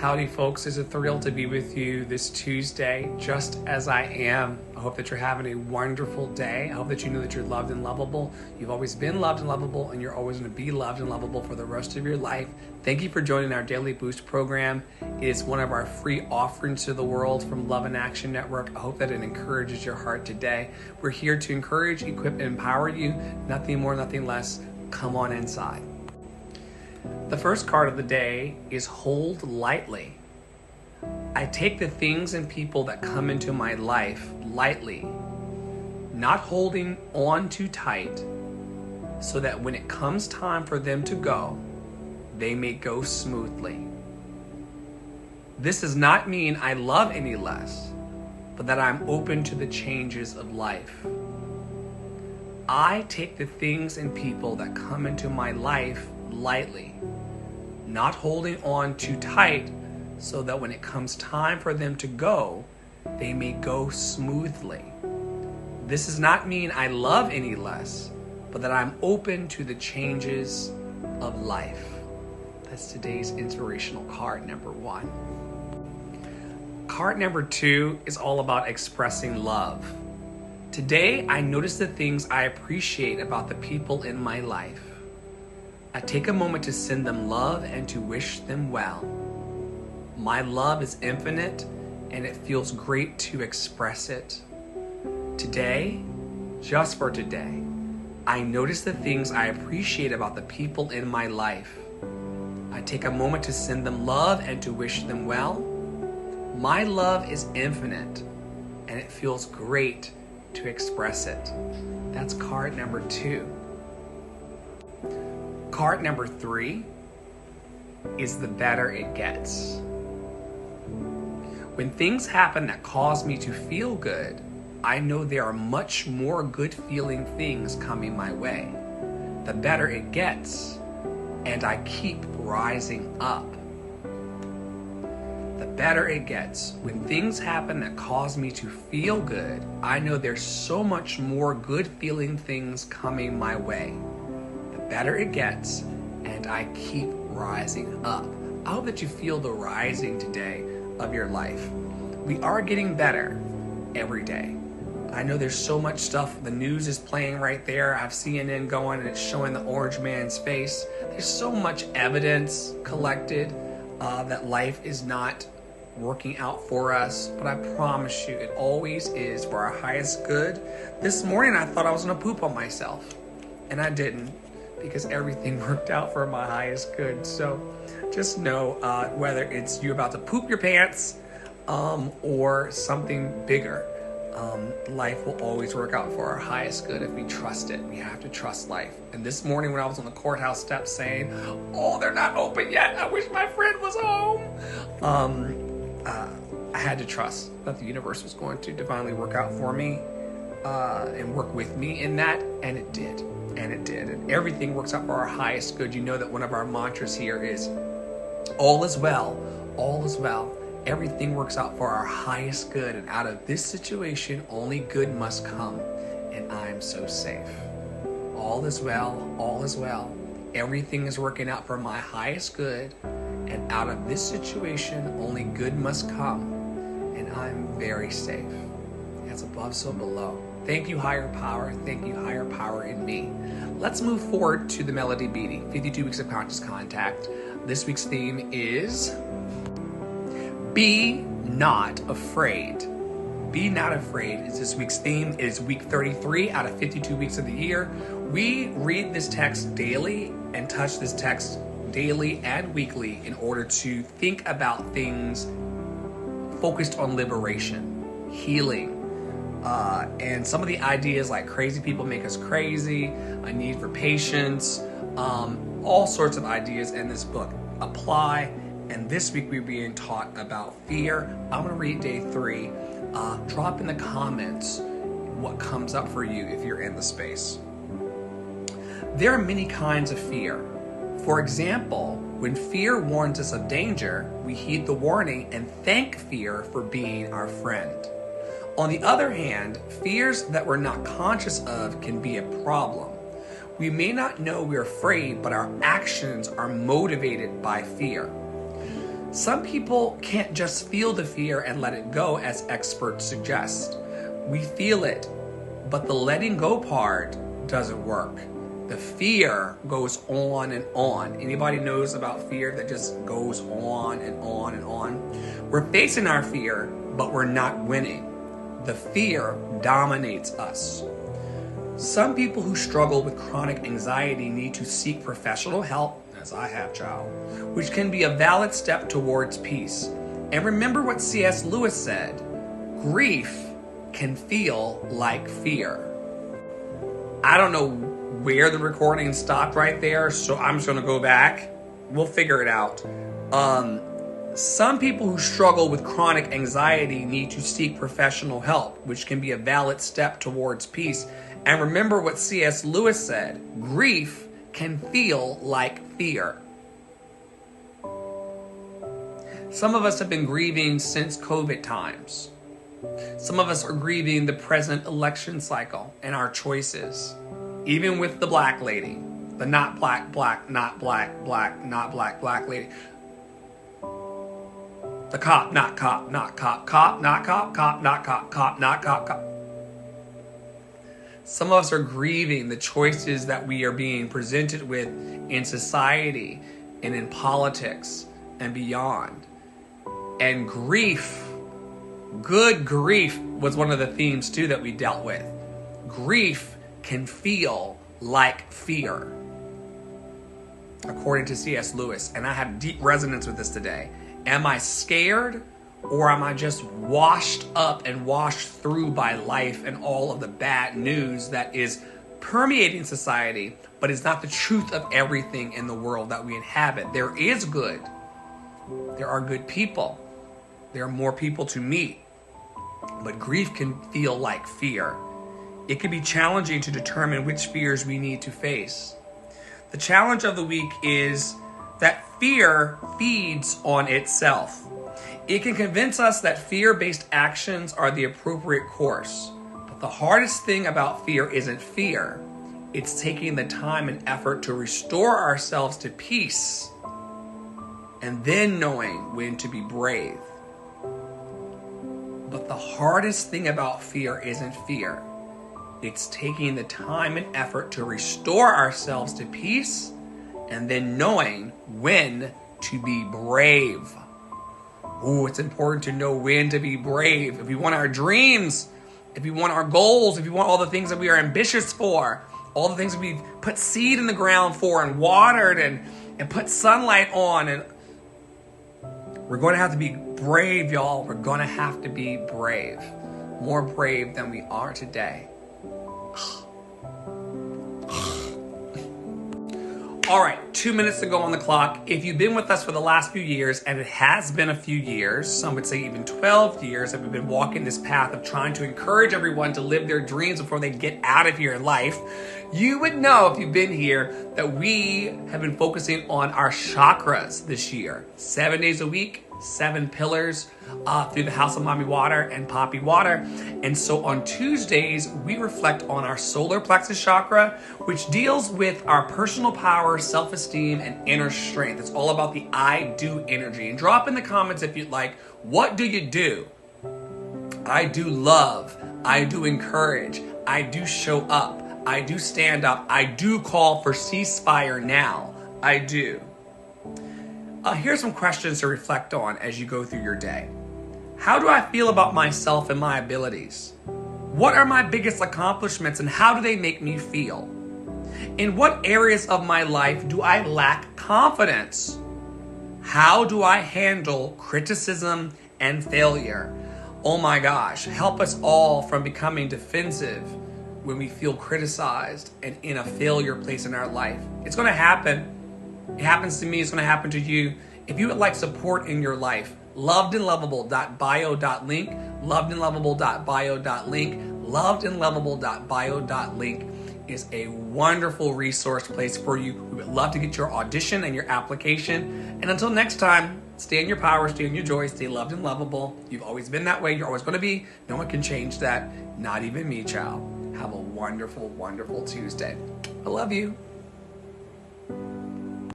Howdy folks, it's a thrill to be with you this Tuesday, just as I am. I hope that you're having a wonderful day. I hope that you know that you're loved and lovable. You've always been loved and lovable, and you're always going to be loved and lovable for the rest of your life. Thank you for joining our Daily Boost program. It is one of our free offerings to the world from Love in Action Network. I hope that it encourages your heart today. We're here to encourage, equip, and empower you. Nothing more, nothing less. Come on inside. The first card of the day is hold lightly. I take the things and people that come into my life lightly, not holding on too tight, so that when it comes time for them to go, they may go smoothly. This does not mean I love any less, but that I'm open to the changes of life. I take the things and people that come into my life lightly, not holding on too tight, so that when it comes time for them to go, they may go smoothly. This does not mean I love any less, but that I'm open to the changes of life. That's today's inspirational card number 1. Card number 2 is all about expressing love. Today, I notice the things I appreciate about the people in my life. I take a moment to send them love and to wish them well. My love is infinite, and it feels great to express it. Today, just for today, I notice the things I appreciate about the people in my life. I take a moment to send them love and to wish them well. My love is infinite, and it feels great to express it. That's card number 2. Card number 3 is the better it gets. When things happen that cause me to feel good, I know there are much more good feeling things coming my way. The better it gets, and I keep rising up. The better it gets. When things happen that cause me to feel good, I know there's so much more good feeling things coming my way. The better it gets, and I keep rising up. I hope that you feel the rising today of your life. We are getting better every day. I know there's so much stuff. The news is playing right there. I have CNN going and it's showing the orange man's face. There's so much evidence collected that life is not working out for us, but I promise you it always is for our highest good. This morning I thought I was gonna poop on myself, and I didn't, because everything worked out for my highest good. So just know whether it's you about to poop your pants or something bigger, life will always work out for our highest good if we trust it. We have to trust life. And this morning when I was on the courthouse steps saying, oh, they're not open yet, I wish my friend was home, I had to trust that the universe was going to divinely work out for me and work with me in that, and it did. And it did. And everything works out for our highest good. You know that one of our mantras here is all is well, all is well. Everything works out for our highest good, and out of this situation only good must come, and I'm so safe. All is well, all is well. Everything is working out for my highest good, and out of this situation only good must come, and I'm very safe. As above, so below. Thank you, higher power. Thank you, higher power in me. Let's move forward to the melody beating. 52 weeks of conscious contact. This week's theme is Be Not Afraid. Be Not Afraid is this week's theme. It is week 33 out of 52 weeks of the year. We read this text daily and touch this text daily and weekly in order to think about things focused on liberation, healing, and some of the ideas like crazy people make us crazy, a need for patience, all sorts of ideas in this book apply. And this week we're being taught about fear. I'm going to read day 3. Drop in the comments what comes up for you if you're in the space. There are many kinds of fear. For example, when fear warns us of danger, we heed the warning and thank fear for being our friend. On the other hand, fears that we're not conscious of can be a problem. We may not know we're afraid, but our actions are motivated by fear. Some people can't just feel the fear and let it go, as experts suggest. We feel it, but the letting go part doesn't work. The fear goes on and on. Anybody knows about fear that just goes on and on and on? We're facing our fear, but we're not winning. The fear dominates us. Some people who struggle with chronic anxiety need to seek professional help, as I have, child, which can be a valid step towards peace. And remember what C.S. Lewis said, grief can feel like fear. I don't know where the recording stopped right there, so I'm just gonna go back. We'll figure it out. Some people who struggle with chronic anxiety need to seek professional help, which can be a valid step towards peace. And remember what C.S. Lewis said, grief can feel like fear. Some of us have been grieving since COVID times. Some of us are grieving the present election cycle and our choices. Even with the black lady, the not black, not black, not black lady. The cop, not cop, not cop, cop, not cop, cop, not cop, cop, not cop, cop. Some of us are grieving the choices that we are being presented with in society and in politics and beyond. And grief, good grief, was one of the themes too that we dealt with. Grief can feel like fear, according to C.S. Lewis. And I have deep resonance with this today. Am I scared, or am I just washed up and washed through by life and all of the bad news that is permeating society, but is not the truth of everything in the world that we inhabit? There is good. There are good people. There are more people to meet. But grief can feel like fear. It can be challenging to determine which fears we need to face. The challenge of the week is that fear feeds on itself. It can convince us that fear-based actions are the appropriate course. But the hardest thing about fear isn't fear. It's taking the time and effort to restore ourselves to peace and then knowing when to be brave. But the hardest thing about fear isn't fear. It's taking the time and effort to restore ourselves to peace and then knowing when to be brave. Ooh, it's important to know when to be brave. If we want our dreams, if we want our goals, if we want all the things that we are ambitious for, all the things that we've put seed in the ground for and watered and put sunlight on, and we're going to have to be brave, y'all. We're going to have to be brave. More brave than we are today. All right, 2 minutes to go on the clock. If you've been with us for the last few years, and it has been a few years, some would say even 12 years, that we've been walking this path of trying to encourage everyone to live their dreams before they get out of here in life, you would know, if you've been here, that we have been focusing on our chakras this year. 7 days a week, 7 pillars through the House of Mommy Water and Poppy Water. And so on Tuesdays, we reflect on our solar plexus chakra, which deals with our personal power, self-esteem, and inner strength. It's all about the I do energy. And drop in the comments if you'd like, what do you do? I do love. I do encourage. I do show up. I do stand up. I do call for ceasefire now. I do. Here's some questions to reflect on as you go through your day. How do I feel about myself and my abilities? What are my biggest accomplishments and how do they make me feel? In what areas of my life do I lack confidence? How do I handle criticism and failure? Oh my gosh, help us all from becoming defensive when we feel criticized and in a failure place in our life. It's going to happen. It happens to me. It's going to happen to you. If you would like support in your life, lovedandlovable.bio.link, lovedandlovable.bio.link, lovedandlovable.bio.link is a wonderful resource place for you. We would love to get your audition and your application. And until next time, stay in your power, stay in your joy, stay loved and lovable. You've always been that way. You're always going to be. No one can change that. Not even me, child. Have a wonderful, wonderful Tuesday. I love you.